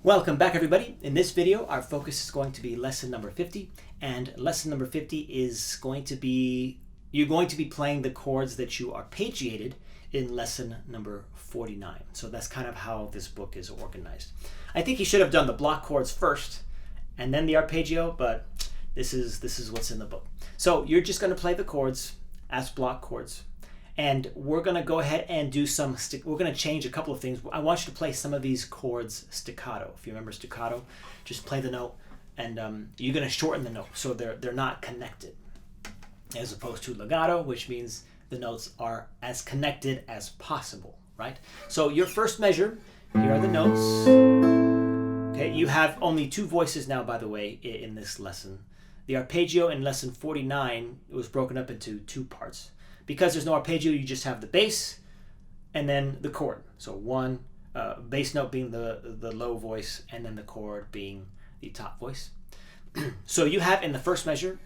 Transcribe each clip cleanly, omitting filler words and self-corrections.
Welcome back, everybody. In this video, our focus is going to be lesson number 50, and lesson number 50 is going to be, you're going to be playing the chords that you arpeggiated in lesson number 49. So that's kind of how this book is organized. I think you should have done the block chords first and then the arpeggio, but this is what's in the book. So you're just going to play the chords as block chords. And we're going to go ahead and do some, we're going to change a couple of things. I want you to play some of these chords staccato. If you remember staccato, just play the note and you're going to shorten the note so they're not connected. As opposed to legato, which means the notes are as connected as possible, right? So your first measure, here are the notes. Okay, you have only two voices now, by the way, in this lesson. The arpeggio in lesson 49 was broken up into two parts. Because there's no arpeggio, you just have the bass and then the chord. So one bass note being the low voice and then the chord being the top voice. So you have in the first measure,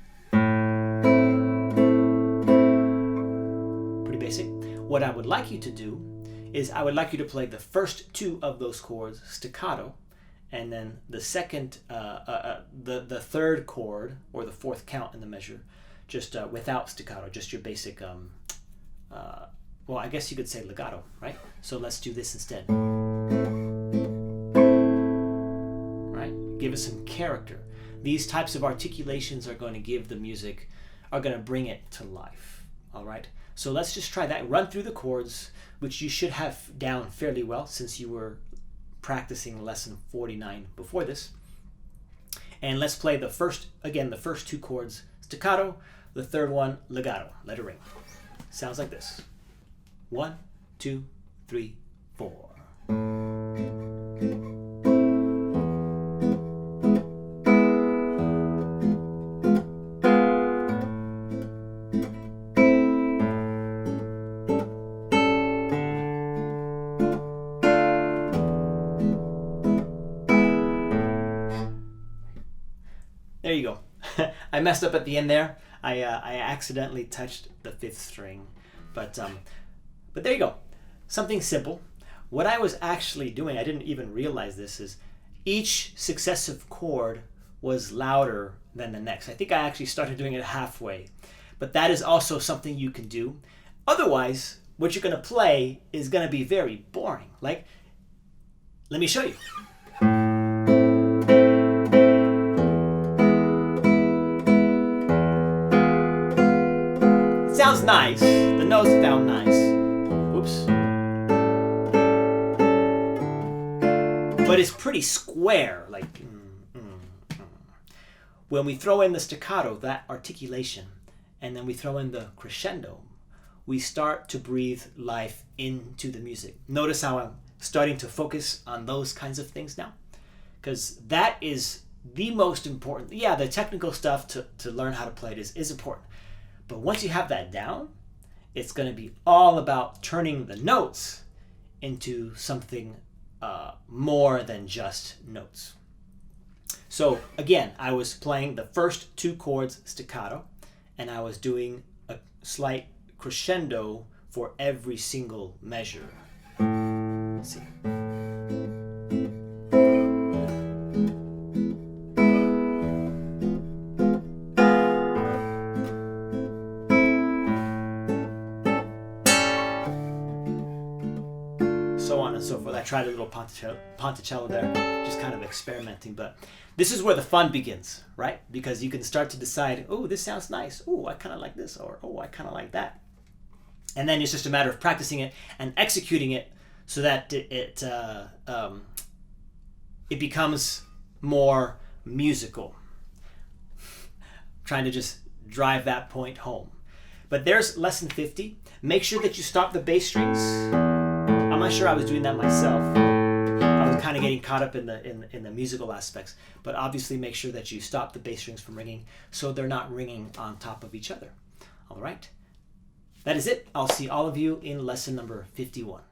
pretty basic. What I would like you to do is I would like you to play the first two of those chords staccato, and then the second, the third chord or the fourth count in the measure, just without staccato, just your basic, well, I guess you could say legato, right? So let's do this instead. Right? Give us some character. These types of articulations are going to give the music, are going to bring it to life. All right? So let's just try that. Run through the chords, which you should have down fairly well since you were practicing lesson 49 before this. And let's play the first, again, the first two chords staccato, the third one legato. Let it ring. Sounds like this. 1, 2, 3, 4. There you go. I messed up at the end there. I accidentally touched the fifth string, but there you go. Something simple. What I was actually doing, I didn't even realize this, is each successive chord was louder than the next. I think I actually started doing it halfway, but that is also something you can do. Otherwise, what you're going to play is going to be very boring. Like, let me show you. Sounds nice. The notes sound nice. Whoops. But it's pretty square. Like, when we throw in the staccato, that articulation, and then we throw in the crescendo, we start to breathe life into the music. Notice how I'm starting to focus on those kinds of things now? Because that is the most important. Yeah, the technical stuff to learn how to play it is important. But once you have that down, it's going to be all about turning the notes into something more than just notes. So again, I was playing the first two chords staccato, and I was doing a slight crescendo for every single measure. Let's see. So on and so forth. I tried a little ponticello there, just kind of experimenting, but this is where the fun begins, right? Because you can start to decide, oh, this sounds nice. Oh, I kind of like this, or oh, I kind of like that. And then it's just a matter of practicing it and executing it so that it becomes more musical. Trying to just drive that point home. But there's lesson 50. Make sure that you stop the bass strings. I'm not sure I was doing that myself. I was kind of getting caught up in the musical aspects, but obviously make sure that you stop the bass strings from ringing so they're not ringing on top of each other. All right. That is it. I'll see all of you in lesson number 51.